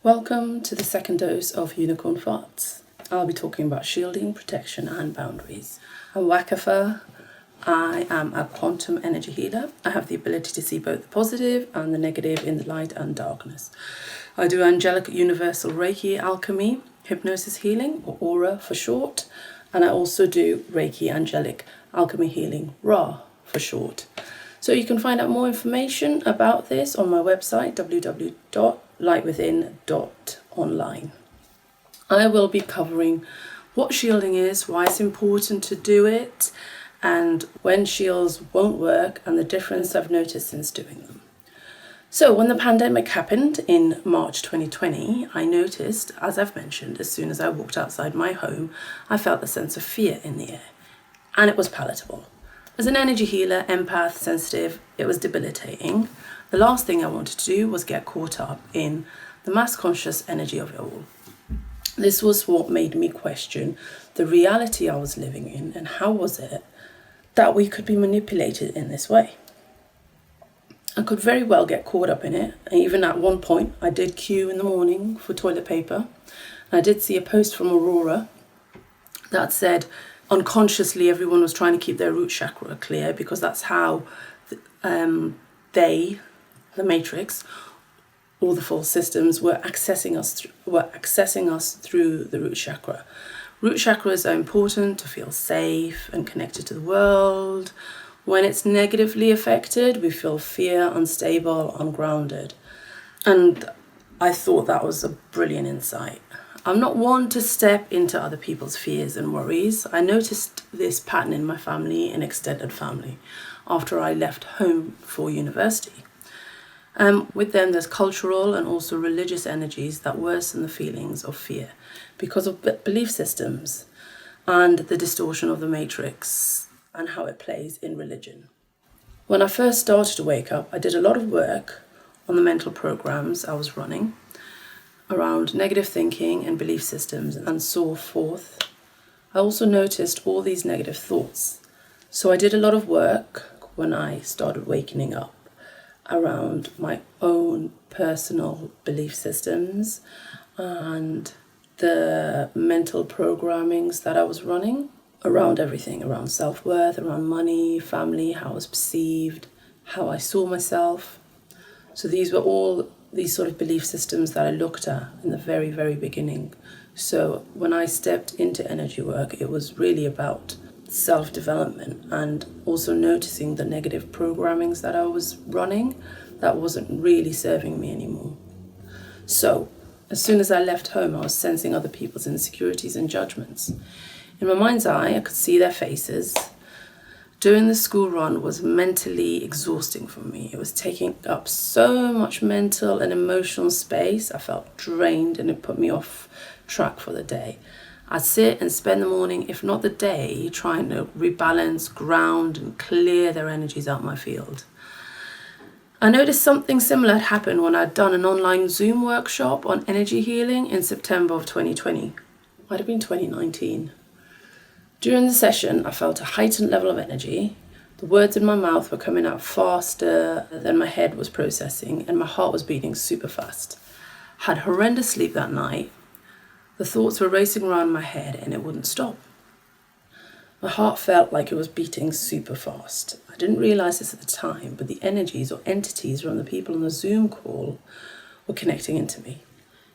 Welcome to the second dose of Unicorn Farts. I'll be talking about shielding, protection and boundaries. I'm Wakafa. I am a quantum energy healer. I have the ability to see both the positive and the negative in the light and darkness. I do angelic universal Reiki alchemy, hypnosis healing, or aura for short, and I also do Reiki angelic alchemy healing, Ra for short. So you can find out more information about this on my website, www.lightwithin.online. I will be covering what shielding is, why it's important to do it, and when shields won't work and the difference I've noticed since doing them. So when the pandemic happened in March 2020, I noticed, as I've mentioned, as soon as I walked outside my home, I felt a sense of fear in the air, and it was palatable. As an energy healer, empath, sensitive, it was debilitating. The last thing I wanted to do was get caught up in the mass conscious energy of it all. This was what made me question the reality I was living in and how was it that we could be manipulated in this way. I could very well get caught up in it. And even at one point, I did queue in the morning for toilet paper. And I did see a post from Aurora that said, unconsciously, everyone was trying to keep their root chakra clear because that's how the Matrix, all the false systems were accessing us through the root chakra. Root chakras are important to feel safe and connected to the world. When it's negatively affected, we feel fear, unstable, ungrounded. And I thought that was a brilliant insight. I'm not one to step into other people's fears and worries. I noticed this pattern in my family and extended family after I left home for university. With them, there's cultural and also religious energies that worsen the feelings of fear because of belief systems and the distortion of the matrix and how it plays in religion. When I first started to wake up, I did a lot of work on the mental programs I was running around negative thinking and belief systems and so forth. I also noticed all these negative thoughts. So I did a lot of work when I started waking up around my own personal belief systems and the mental programmings that I was running around everything, around self-worth, around money, family, how I was perceived, how I saw myself. So these were all these sort of belief systems that I looked at in the very, very beginning. So when I stepped into energy work, it was really about self-development and also noticing the negative programmings that I was running that wasn't really serving me anymore. So as soon as I left home, I was sensing other people's insecurities and judgments. In my mind's eye, I could see their faces. Doing the school run was mentally exhausting for me. It was taking up so much mental and emotional space. I felt drained and it put me off track for the day. I'd sit and spend the morning, if not the day, trying to rebalance, ground and clear their energies out my field. I noticed something similar had happened when I'd done an online Zoom workshop on energy healing in September of 2020. Might have been 2019. During the session, I felt a heightened level of energy. The words in my mouth were coming out faster than my head was processing, and my heart was beating super fast. I had horrendous sleep that night. The thoughts were racing around my head, and it wouldn't stop. My heart felt like it was beating super fast. I didn't realize this at the time, but the energies or entities from the people on the Zoom call were connecting into me.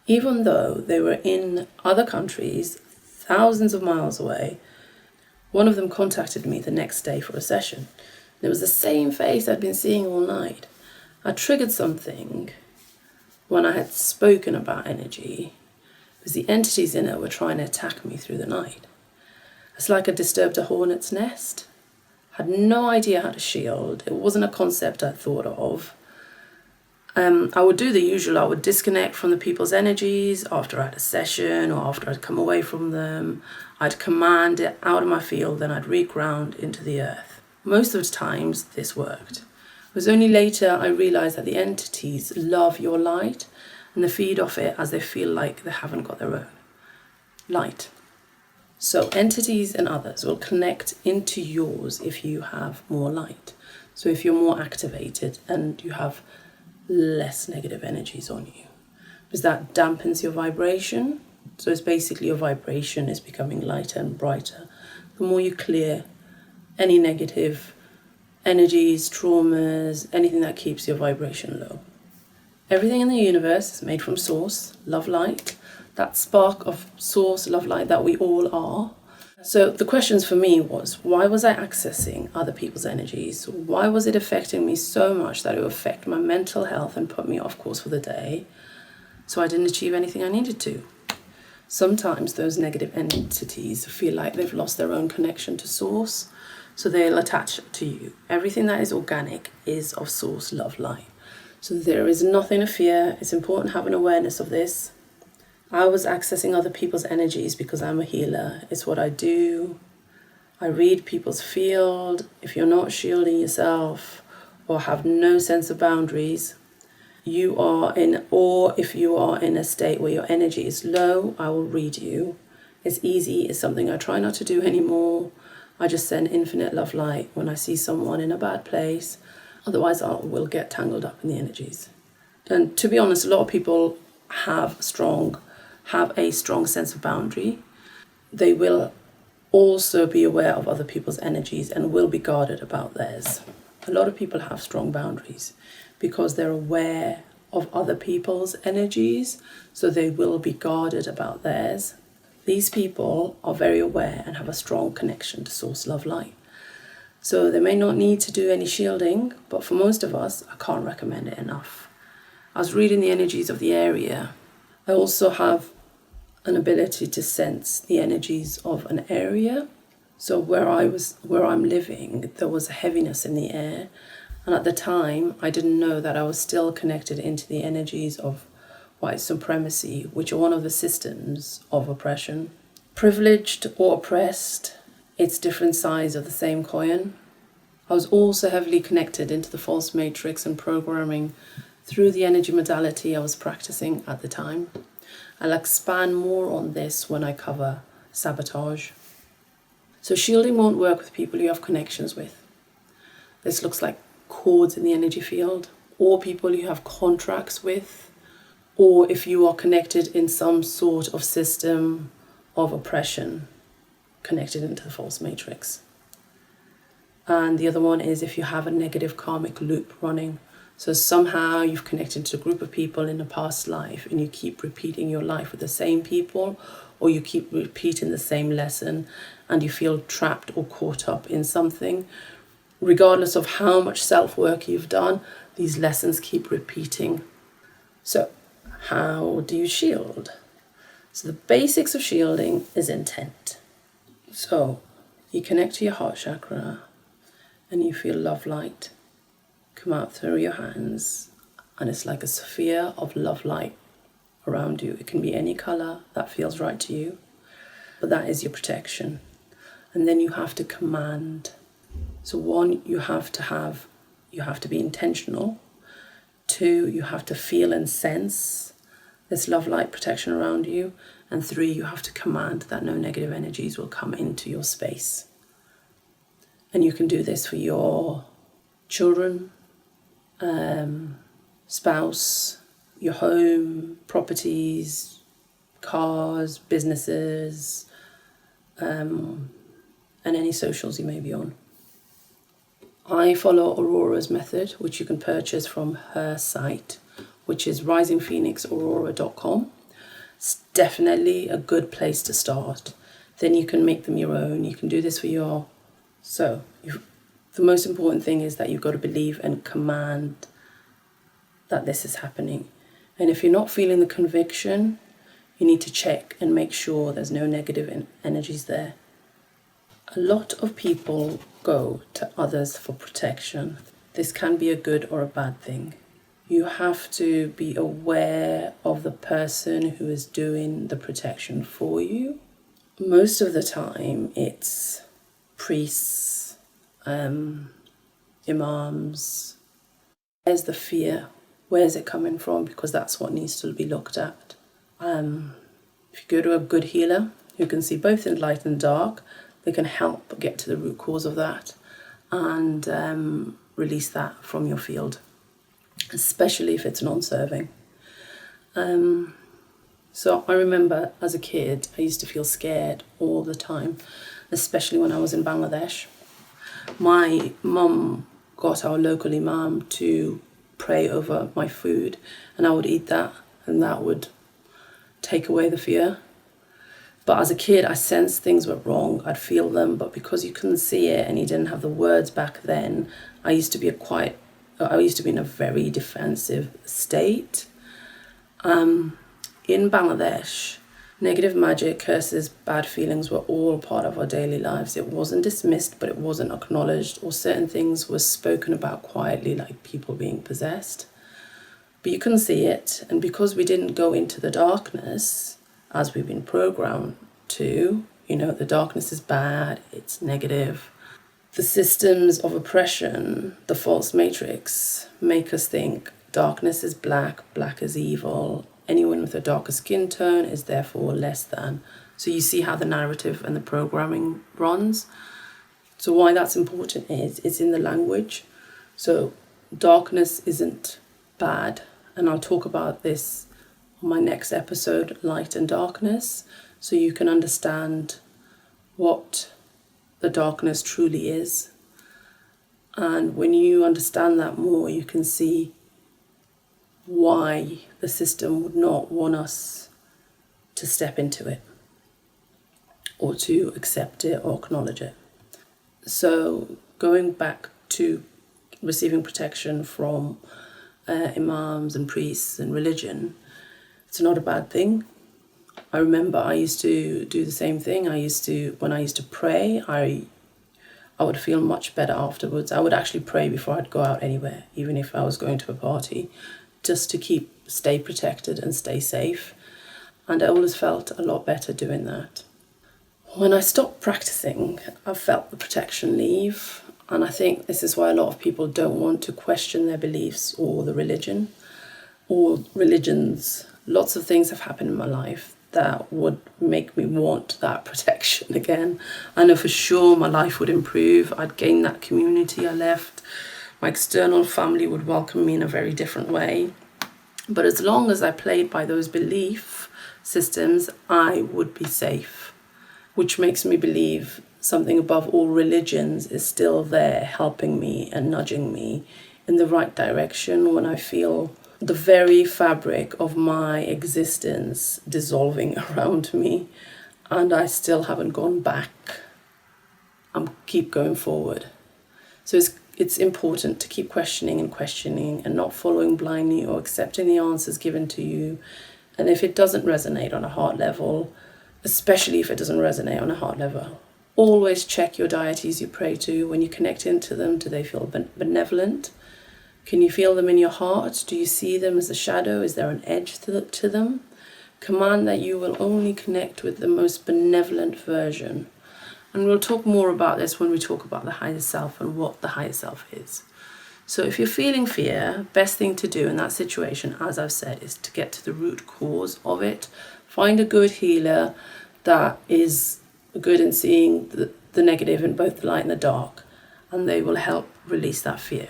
Even though they were in other countries, thousands of miles away, one of them contacted me the next day for a session. It was the same face I'd been seeing all night. I triggered something when I had spoken about energy because the entities in it were trying to attack me through the night. It's like I disturbed a hornet's nest. I had no idea how to shield. It wasn't a concept I thought of. I would do the usual. I would disconnect from the people's energies after I had a session or after I'd come away from them. I'd command it out of my field, then I'd reground into the earth. Most of the times this worked. It was only later I realized that the entities love your light and they feed off it as they feel like they haven't got their own light. So entities and others will connect into yours if you have more light. So if you're more activated and you have less negative energies on you. because that dampens your vibration. So it's basically your vibration is becoming lighter and brighter. The more you clear any negative energies, traumas, anything that keeps your vibration low. Everything in the universe is made from source, love light, that spark of source, love light that we all are. So the questions for me was, why was I accessing other people's energies? Why was it affecting me so much that it would affect my mental health and put me off course for the day? So I didn't achieve anything I needed to. Sometimes those negative entities feel like they've lost their own connection to source, so they'll attach to you. Everything that is organic is of source, love, light. So there is nothing to fear. It's important to have an awareness of this. I was accessing other people's energies because I'm a healer. It's what I do. I read people's field. If you're not shielding yourself or have no sense of boundaries, if you are in a state where your energy is low, I will read you. It's easy. It's something I try not to do anymore. I just send infinite love light when I see someone in a bad place. Otherwise, I will get tangled up in the energies. And to be honest, a lot of people have a strong sense of boundary. They will also be aware of other people's energies and will be guarded about theirs. A lot of people have strong boundaries because they're aware of other people's energies, so they will be guarded about theirs. These people are very aware and have a strong connection to source, love, light. So they may not need to do any shielding, but for most of us, I can't recommend it enough. I was reading the energies of the area. I also have an ability to sense the energies of an area. So where I'm living, there was a heaviness in the air. And at the time, I didn't know that I was still connected into the energies of white supremacy, which are one of the systems of oppression. Privileged or oppressed, it's different sides of the same coin. I was also heavily connected into the false matrix and programming through the energy modality I was practicing at the time. I'll expand more on this when I cover sabotage. So shielding won't work with people you have connections with. This looks like cords in the energy field, or people you have contracts with, or if you are connected in some sort of system of oppression, connected into the false matrix. And the other one is if you have a negative karmic loop running. So somehow you've connected to a group of people in a past life and you keep repeating your life with the same people, or you keep repeating the same lesson and you feel trapped or caught up in something. Regardless of how much self-work you've done, these lessons keep repeating. So how do you shield? So the basics of shielding is intent. So you connect to your heart chakra and you feel love light come out through your hands, and it's like a sphere of love light around you. It can be any color that feels right to you, but that is your protection. And then you have to command. So one, you have to be intentional. Two, you have to feel and sense this love light protection around you. And three, you have to command that no negative energies will come into your space. And you can do this for your children, spouse, your home, properties, cars, businesses, and any socials you may be on. I follow Aurora's method, which you can purchase from her site, which is risingphoenixaurora.com. It's definitely a good place to start. Then you can make them your own. You can do this for the most important thing is that you've got to believe and command that this is happening. And if you're not feeling the conviction, you need to check and make sure there's no negative energies there. A lot of people go to others for protection. This can be a good or a bad thing. You have to be aware of the person who is doing the protection for you. Most of the time it's priests, imams. Where's the fear? Where's it coming from? Because that's what needs to be looked at. If you go to a good healer who can see both in light and dark, they can help get to the root cause of that and release that from your field, especially if it's non-serving. So I remember as a kid, I used to feel scared all the time, especially when I was in Bangladesh. My mum got our local imam to pray over my food, and I would eat that, and that would take away the fear. But as a kid, I sensed things were wrong. I'd feel them, but because you couldn't see it and you didn't have the words back then, I used to be in a very defensive state. In Bangladesh, negative magic, curses, bad feelings were all part of our daily lives. It wasn't dismissed, but it wasn't acknowledged, or certain things were spoken about quietly, like people being possessed. But you couldn't see it, and because we didn't go into the darkness, as we've been programmed to, the darkness is bad, it's negative. The systems of oppression, the false matrix, make us think darkness is black, black is evil. Anyone with a darker skin tone is therefore less than. So you see how the narrative and the programming runs. So why that's important is it's in the language. So darkness isn't bad. And I'll talk about this on my next episode, Light and Darkness, so you can understand what the darkness truly is. And when you understand that more, you can see why the system would not want us to step into it or to accept it or acknowledge it. So going back to receiving protection from imams and priests and religion, it's not a bad thing. I remember I used to do the same thing. When I used to pray, I would feel much better afterwards. I would actually pray before I'd go out anywhere, even if I was going to a party, just to stay protected and stay safe. And I always felt a lot better doing that. When I stopped practicing, I felt the protection leave. And I think this is why a lot of people don't want to question their beliefs or the religion or religions. Lots of things have happened in my life that would make me want that protection again. I know for sure my life would improve. I'd gain that community I left. My external family would welcome me in a very different way. But as long as I played by those belief systems, I would be safe, which makes me believe something above all religions is still there, helping me and nudging me in the right direction when I feel the very fabric of my existence dissolving around me, and I still haven't gone back. I keep going forward. So it's important to keep questioning and not following blindly or accepting the answers given to you. And if it doesn't resonate on a heart level, especially if it doesn't resonate on a heart level, always check your deities you pray to. When you connect into them, do they feel benevolent? Can you feel them in your heart? Do you see them as a shadow? Is there an edge to them? Command that you will only connect with the most benevolent version. And we'll talk more about this when we talk about the higher self and what the higher self is. So if you're feeling fear, best thing to do in that situation, as I've said, is to get to the root cause of it. Find a good healer that is good in seeing the negative in both the light and the dark, and they will help release that fear.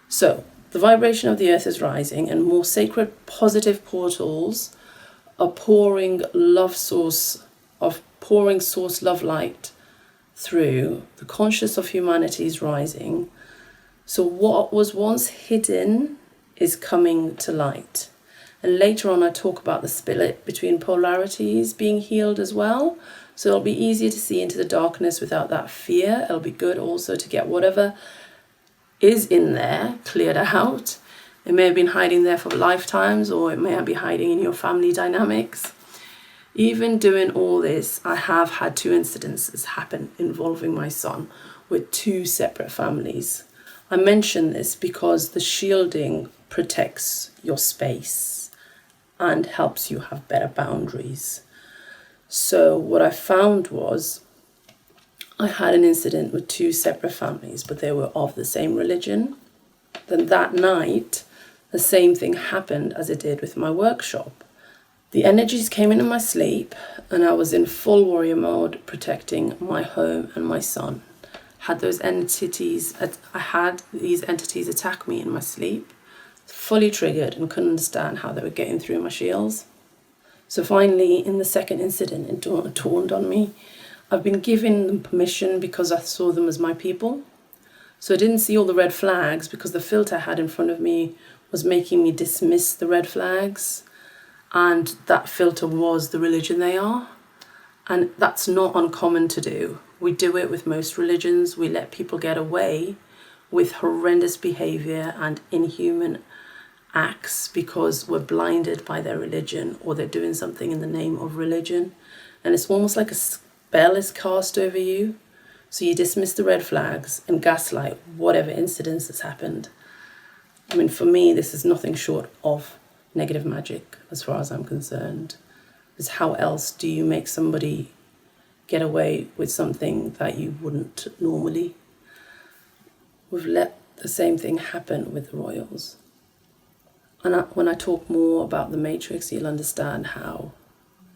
So the vibration of the earth is rising, and more sacred positive portals are pouring source love light through. The conscious of humanity is rising. So what was once hidden is coming to light. And later on I talk about the split between polarities being healed as well. So it'll be easier to see into the darkness without that fear. It'll be good also to get whatever is in there cleared out. It may have been hiding there for lifetimes, or it may be hiding in your family dynamics. Even doing all this, I have had 2 incidences happen involving my son with 2 separate families. I mention this because the shielding protects your space and helps you have better boundaries. So what I found was I had an incident with 2 separate families, but they were of the same religion. Then that night, the same thing happened as it did with my workshop. The energies came in my sleep, and I was in full warrior mode, protecting my home and my son. I had these entities attack me in my sleep fully triggered and couldn't understand how they were getting through my shields. So finally, in the second incident, it dawned on me, I've been giving them permission because I saw them as my people. So I didn't see all the red flags because the filter I had in front of me was making me dismiss the red flags. And that filter was the religion they are. And that's not uncommon to do. We do it with most religions. We let people get away with horrendous behavior and inhuman acts because we're blinded by their religion, or they're doing something in the name of religion. And it's almost like a spell is cast over you. So you dismiss the red flags and gaslight whatever incidents has happened. I mean, for me, this is nothing short of negative magic as far as I'm concerned. Because how else do you make somebody get away with something that you wouldn't normally? We've let the same thing happen with the royals. And when I talk more about the matrix, you'll understand how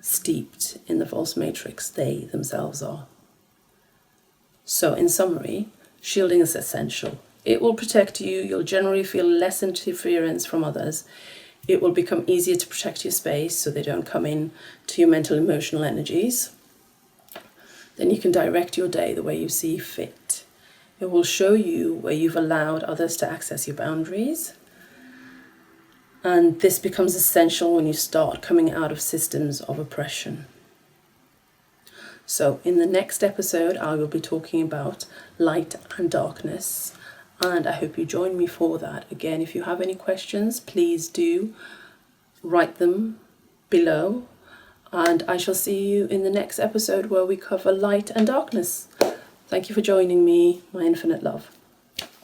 steeped in the false matrix they themselves are. So in summary, shielding is essential. It will protect you. You'll generally feel less interference from others. It will become easier to protect your space so they don't come in to your mental, emotional energies. Then you can direct your day the way you see fit. It will show you where you've allowed others to access your boundaries. And this becomes essential when you start coming out of systems of oppression. So in the next episode, I will be talking about light and darkness. And I hope you join me for that. Again, if you have any questions, please do write them below. And I shall see you in the next episode where we cover light and darkness. Thank you for joining me. My infinite love.